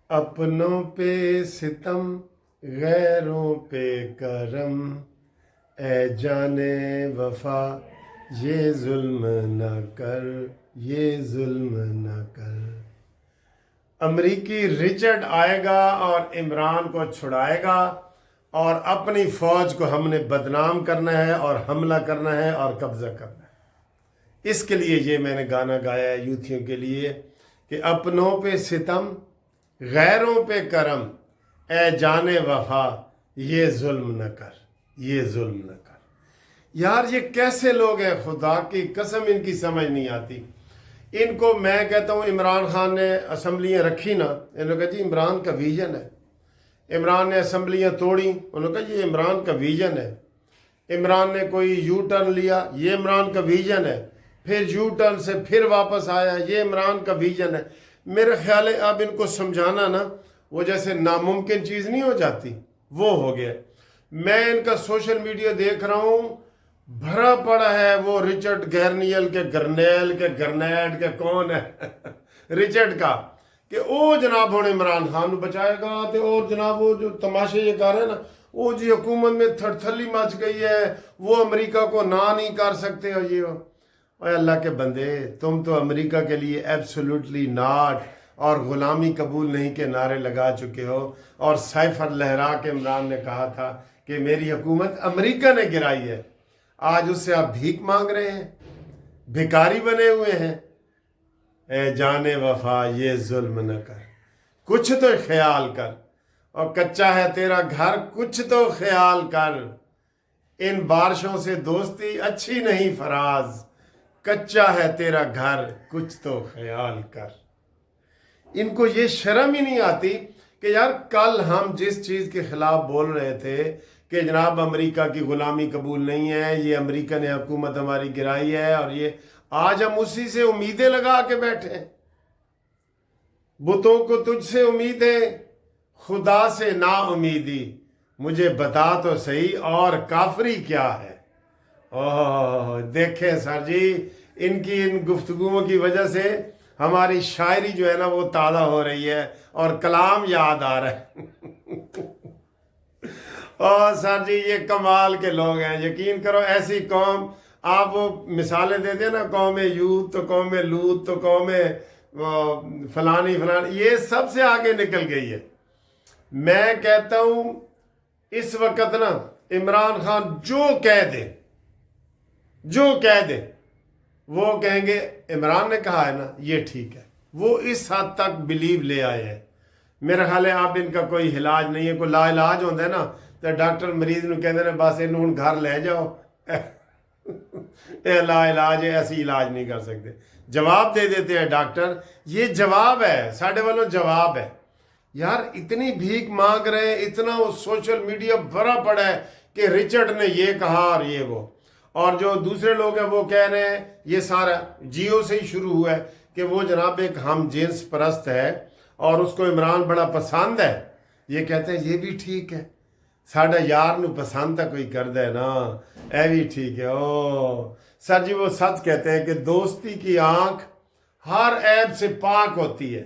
اپنوں پہ ستم غیروں پہ کرم، اے جانے وفا یہ ظلم نہ کر، یہ ظلم نہ کر۔ امریکی رچرڈ آئے گا اور عمران کو چھڑائے گا، اور اپنی فوج کو ہم نے بدنام کرنا ہے اور حملہ کرنا ہے اور قبضہ کرنا ہے۔ اس کے لیے یہ میں نے گانا گایا ہے یوتھیوں کے لیے کہ اپنوں پہ ستم غیروں پہ کرم، اے جانے وفا یہ ظلم نہ کر، یہ ظلم نہ کر۔ یار یہ کیسے لوگ ہیں، خدا کی قسم ان کی سمجھ نہیں آتی۔ ان کو میں کہتا ہوں عمران خان نے اسمبلیاں رکھی نا، انہوں نے کہا جی عمران کا ویژن ہے۔ عمران نے اسمبلیاں توڑی، انہوں نے کہا یہ عمران کا ویژن ہے۔ عمران نے کوئی یو ٹرن لیا، یہ عمران کا ویژن ہے۔ پھر یو ٹرن سے پھر واپس آیا، یہ عمران کا ویژن ہے۔ میرا خیال ہے اب ان کو سمجھانا نا وہ جیسے ناممکن چیز نہیں ہو جاتی، وہ ہو گیا۔ میں ان کا سوشل میڈیا دیکھ رہا ہوں، بھرا پڑا ہے وہ رچرڈ گرنیل کے گرنیل کے گرنیڈ کے کون ہے رچرڈ کا، کہ او جناب ہوں عمران خان نو بچائے گا، تے اور جناب وہ جو تماشے یہ کر رہے ہیں نا، وہ جی حکومت میں تھڑتھلی مچ گئی ہے، وہ امریکہ کو نہ نہیں کر سکتے۔ اور یہ اے اللہ کے بندے، تم تو امریکہ کے لیے ایبسولوٹلی ناٹ اور غلامی قبول نہیں کے نعرے لگا چکے ہو، اور سائفر لہرا کے عمران نے کہا تھا کہ میری حکومت امریکہ نے گرائی ہے۔ آج اس سے آپ بھیک مانگ رہے ہیں، بھکاری بنے ہوئے ہیں۔ اے جانے وفا یہ ظلم نہ کر، کچھ تو خیال کر، اور کچا ہے تیرا گھر کچھ تو خیال کر۔ ان بارشوں سے دوستی اچھی نہیں فراز، کچا ہے تیرا گھر کچھ تو خیال کر۔ ان کو یہ شرم ہی نہیں آتی کہ یار کل ہم جس چیز کے خلاف بول رہے تھے کہ جناب امریکہ کی غلامی قبول نہیں ہے، یہ امریکہ نے حکومت ہماری گرائی ہے، اور یہ آج ہم اسی سے امیدیں لگا کے بیٹھے ہیں۔ بتوں کو تجھ سے امید ہے، خدا سے نا امیدی، مجھے بتا تو صحیح اور کافری کیا ہے۔ اوہ دیکھیں سر جی، ان کی ان گفتگوؤں کی وجہ سے ہماری شاعری جو ہے نا وہ تازہ ہو رہی ہے اور کلام یاد آ رہا ہے۔ اور سر جی یہ کمال کے لوگ ہیں، یقین کرو ایسی قوم، آپ وہ مثالیں دیتے ہیں نا، قوم یوت تو قوم لوط تو قوم فلانی فلانی، یہ سب سے آگے نکل گئی ہے۔ میں کہتا ہوں اس وقت نا عمران خان جو کہہ دے، جو کہہ دے، وہ کہیں گے عمران نے کہا ہے نا یہ ٹھیک ہے۔ وہ اس حد تک بلیو لے آئے ہیں۔ میرا خیال ہے اب ان کا کوئی علاج نہیں ہے، کوئی لا علاج ہوتا ہے نا تو ڈاکٹر مریض نو کہتے ہیں بس انہوں ہن گھر لے جاؤ، اے لا علاج ہے، ایسی علاج نہیں کر سکتے۔ جواب دے دیتے ہیں ڈاکٹر، یہ جواب ہے ساڑھے والوں، جواب ہے۔ یار اتنی بھیک مانگ رہے ہیں، اتنا وہ سوشل میڈیا بھرا پڑا ہے کہ رچرڈ نے یہ کہا اور یہ وہ، اور جو دوسرے لوگ ہیں وہ کہہ رہے ہیں، یہ سارا جیو سے ہی شروع ہوا ہے کہ وہ جناب ایک ہم جنس پرست ہے اور اس کو عمران بڑا پسند ہے۔ یہ کہتے ہیں یہ بھی ٹھیک ہے، ساڑھا یار نو پسند تھا کوئی کر دے نا، اے بھی ٹھیک ہے۔ او سر جی وہ سچ کہتے ہیں کہ دوستی کی آنکھ ہر عیب سے پاک ہوتی ہے۔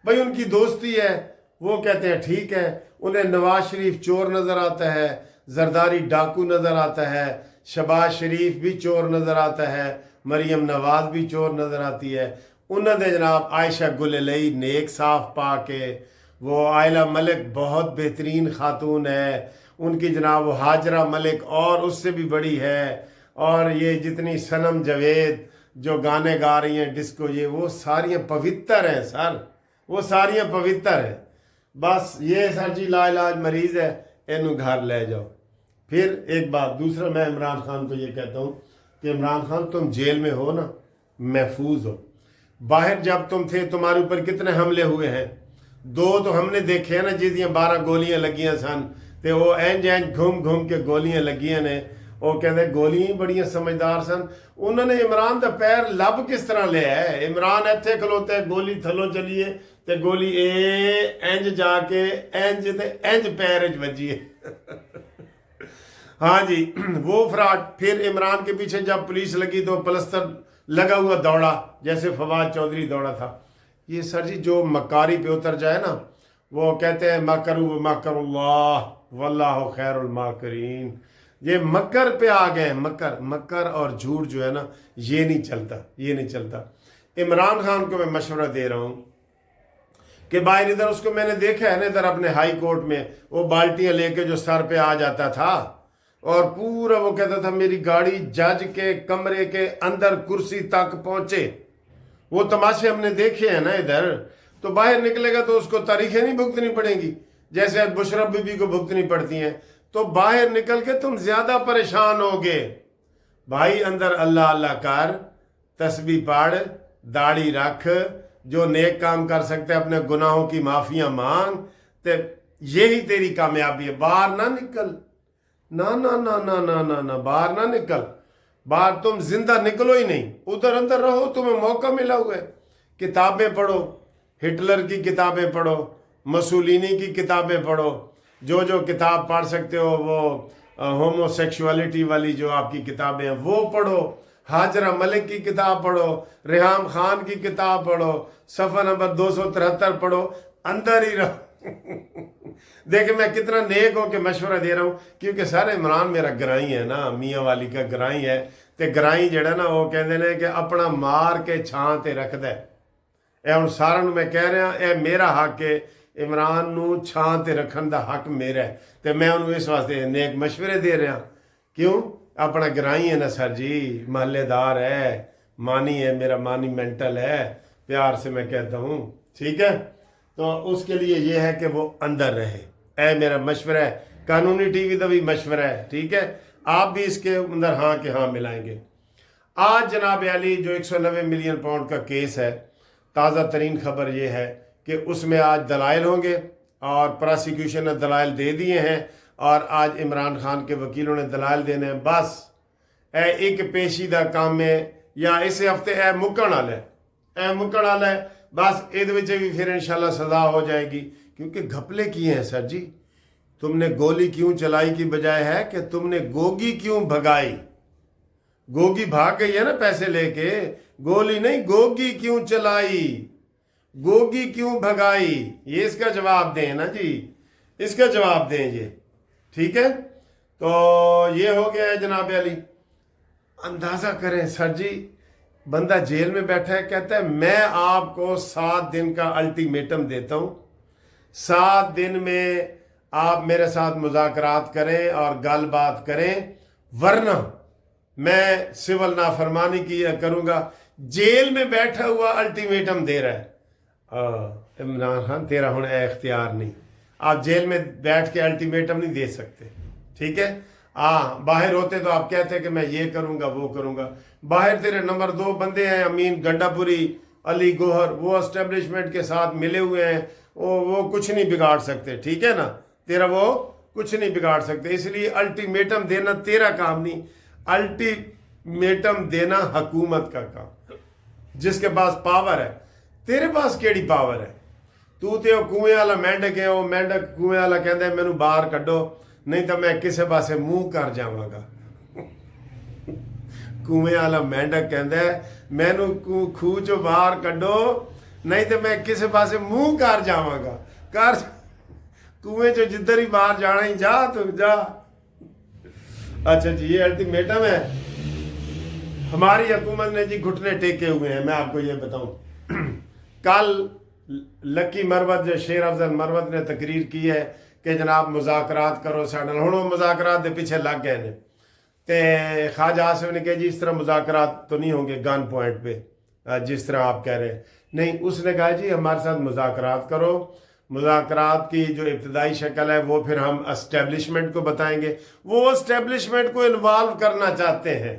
بھائی ان کی دوستی ہے، وہ کہتے ہیں ٹھیک ہے۔ انہیں نواز شریف چور نظر آتا ہے، زرداری ڈاکو نظر آتا ہے، شہباز شریف بھی چور نظر آتا ہے، مریم نواز بھی چور نظر آتی ہے۔ انہوں نے جناب عائشہ گل الہی نیک صاف پا کے، وہ عائلہ ملک بہت بہترین خاتون ہے، ان کی جناب وہ حاجرہ ملک اور اس سے بھی بڑی ہے، اور یہ جتنی صنم جاوید جو گانے گا رہی ہیں ڈسکو، یہ وہ ساریاں پوتر ہیں سر، وہ ساریاں پوتر ہیں۔ بس یہ سر جی لا علاج مریض ہے، انہوں گھر لے جاؤ۔ پھر ایک بات دوسرا، میں عمران خان کو یہ کہتا ہوں کہ عمران خان تم جیل میں ہو نا، محفوظ ہو۔ باہر جب تم تھے تمہارے اوپر کتنے حملے ہوئے ہیں، دو تو ہم نے دیکھے ہیں نا، جیسے 12 گولیاں لگیاں سن، تے وہ اینج گھوم گھوم کے گولیاں لگیاں نے، وہ کہتے گولیاں ہی بڑیاں سمجھدار سن۔ انہوں نے عمران دا پیر لب کس طرح لیا ہے؟ عمران ایتھے کھلوتے گولی تھلوں چلیے تے گولی اینج جا کے اینج تے اینج پیرج وجیے۔ ہاں جی وہ فراڈ۔ پھر عمران کے پیچھے جب پولیس لگی تو پلستر لگا ہوا دوڑا، جیسے فواد چودھری دوڑا تھا۔ یہ سر جی جو مکاری پہ اتر جائے نا وہ کہتے ہیں مکروا مکر اللہ واللہ خیر الماکرین. یہ مکر پہ آ گئے. مکر اور جھوٹ جو ہے نا یہ نہیں چلتا. عمران خان کو میں مشورہ دے رہا ہوں کہ باہر ادھر اس کو میں نے دیکھا ہے نا ادھر اپنے ہائی کورٹ میں وہ بالٹیاں لے کے جو سر پہ آ جاتا تھا اور پورا وہ کہتا تھا میری گاڑی جج کے کمرے کے اندر کرسی تک پہنچے. وہ تماشے ہم نے دیکھے ہیں نا ادھر. تو باہر نکلے گا تو اس کو تاریخیں نہیں بھگتنی پڑیں گی جیسے بشرا بی بی کو بھگتنی پڑتی ہیں. تو باہر نکل کے تم زیادہ پریشان ہوگے. بھائی اندر اللہ اللہ کر, تسبیح پڑھ, داڑھی رکھ, جو نیک کام کر سکتے اپنے گناہوں کی معافیاں مانگ, تے یہی تیری کامیابی ہے. باہر نہ نکل, نہ باہر نہ نکل. باہر تم زندہ نکلو ہی نہیں, ادھر اندر رہو. تمہیں موقع ملا ہوا ہے. کتابیں پڑھو, ہٹلر کی کتابیں پڑھو, مسولینی کی کتابیں پڑھو, جو کتاب پڑھ سکتے ہو. وہ ہومو سیکشوالٹی والی جو آپ کی کتابیں ہیں وہ پڑھو, حاجرہ ملک کی کتاب پڑھو, ریحام خان کی کتاب پڑھو, صفحہ نمبر 273 پڑھو. اندر ہی رہو. دیکھیں میں کتنا نیک ہو کے مشورہ دے رہا ہوں کیونکہ سارے عمران میرا گرائی ہے نا, میاں والی کا گرائی ہے. تے گرائی جڑا نا وہ کہندے نے کہ اپنا مار کے چھان تے رکھ دے. اے ہن سارا نوں میں کہہ رہا اے میرا حق ہے, عمران نو چھان تے رکھن دا حق میرا ہے. تے میں انہوں اس واسطے نیک مشورے دے رہا. کیوں؟ اپنا گرائی ہے نا سر جی, محلے دار ہے, مانی ہے, میرا مانی مینٹل ہے, پیار سے میں کہتا ہوں. ٹھیک ہے, تو اس کے لیے یہ ہے کہ وہ اندر رہے. اے میرا مشورہ ہے, قانونی ٹی وی کا بھی مشورہ ہے. ٹھیک ہے, آپ بھی اس کے اندر ہاں کہ ہاں ملائیں گے. آج جناب علی جو 190 ملین پاؤنڈ کا کیس ہے, تازہ ترین خبر یہ ہے کہ اس میں آج دلائل ہوں گے اور پراسیکیوشن نے دلائل دے دیے ہیں اور آج عمران خان کے وکیلوں نے دلائل دینے ہیں. بس اے ایک پیشیدہ کام میں یا اس ہفتے اے مکن والا ہے. بس یہ بھی پھر انشاءاللہ سزا ہو جائے گی کیونکہ گھپلے کیے ہیں سر جی. تم نے گولی کیوں چلائی کی بجائے ہے کہ تم نے گوگی کیوں بھگائی. گوگی بھاگ گئی ہے نا پیسے لے کے, گولی نہیں. گوگی کیوں چلائی, گوگی کیوں بھگائی, یہ اس کا جواب دیں نا جی, اس کا جواب دیں یہ. ٹھیک ہے, تو یہ ہو گیا ہے جناب علی. اندازہ کریں سر جی, بندہ جیل میں بیٹھا ہے, کہتا ہے میں آپ کو 7 دن کا الٹیمیٹم دیتا ہوں. 7 دن میں آپ میرے ساتھ مذاکرات کریں اور گل بات کریں ورنہ میں سول نافرمانی کی کروں گا. جیل میں بیٹھا ہوا الٹیمیٹم دے رہا ہے. عمران خان تیرا ہن اختیار نہیں, آپ جیل میں بیٹھ کے الٹیمیٹم نہیں دے سکتے. ٹھیک ہے, باہر ہوتے تو آپ کہتے کہ میں یہ کروں گا وہ کروں گا. باہر تیرے نمبر 2 بندے ہیں, امین گنڈا پوری, علی گوہر, وہ اسٹیبلشمنٹ کے ساتھ ملے ہوئے ہیں, وہ کچھ نہیں بگاڑ سکتے. ٹھیک ہے نا, تیرا وہ کچھ نہیں بگاڑ سکتے. اس لیے الٹیمیٹم دینا تیرا کام نہیں, الٹیمیٹم دینا حکومت کا کام, جس کے پاس پاور ہے. تیرے پاس کیڑی پاور ہے؟ تو تے کنویں والا مینڈک ہے, وہ مینڈک کنویں والا کہندا ہے مینوں باہر کڈو نہیں تو میں کسے پاسے منہ کر جاواں گا. کنویں والا مینڈک کہندا ہے مینوں کھوہ چوں باہر کڈو نہیں تو میں کسے پاسے منہ کر جاواں گا. کر کنویں چوں جدھر ہی باہر جانا ہی جا تو جا. اچھا جی, یہ الٹیمیٹم ہے. ہماری حکومت نے جی گھٹنے ٹیکے ہوئے ہیں. میں آپ کو یہ بتاؤں, کل لکی مروت جو شیر افضل مروت نے تقریر کی ہے کہ جناب مذاکرات کرو ساڈے نال, ہن وہ مذاکرات دے پیچھے لگ گئے نے. تے خواجہ آصف نے کہا جی اس طرح مذاکرات تو نہیں ہوں گے گن پوائنٹ پہ جس طرح آپ کہہ رہے ہیں. نہیں, اس نے کہا جی ہمارے ساتھ مذاکرات کرو. مذاکرات کی جو ابتدائی شکل ہے وہ پھر ہم اسٹیبلشمنٹ کو بتائیں گے. وہ اسٹیبلشمنٹ کو انوالو کرنا چاہتے ہیں.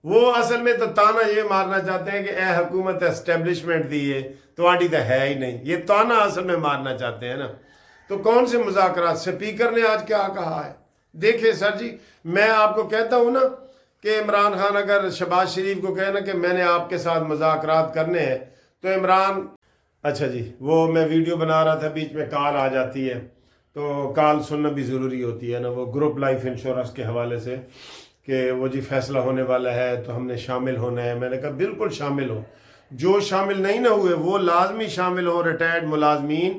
وہ اصل میں تو تانا یہ مارنا چاہتے ہیں کہ اے حکومت اسٹیبلشمنٹ دی ہے تو آڈی تو ہے ہی نہیں. یہ تانا اصل میں مارنا چاہتے ہیں نا. تو کون سے مذاکرات؟ سپیکر نے آج کیا کہا ہے دیکھیں سر جی. میں آپ کو کہتا ہوں نا کہ عمران خان اگر شہباز شریف کو کہے نا کہ میں نے آپ کے ساتھ مذاکرات کرنے ہیں تو عمران, اچھا جی وہ میں ویڈیو بنا رہا تھا, بیچ میں کال آ جاتی ہے تو کال سننا بھی ضروری ہوتی ہے نا. وہ گروپ لائف انشورنس کے حوالے سے کہ وہ جی فیصلہ ہونے والا ہے تو ہم نے شامل ہونا ہے. میں نے کہا بالکل شامل ہو. جو شامل نہیں نہ ہوئے وہ لازمی شامل ہوں. ریٹائرڈ ملازمین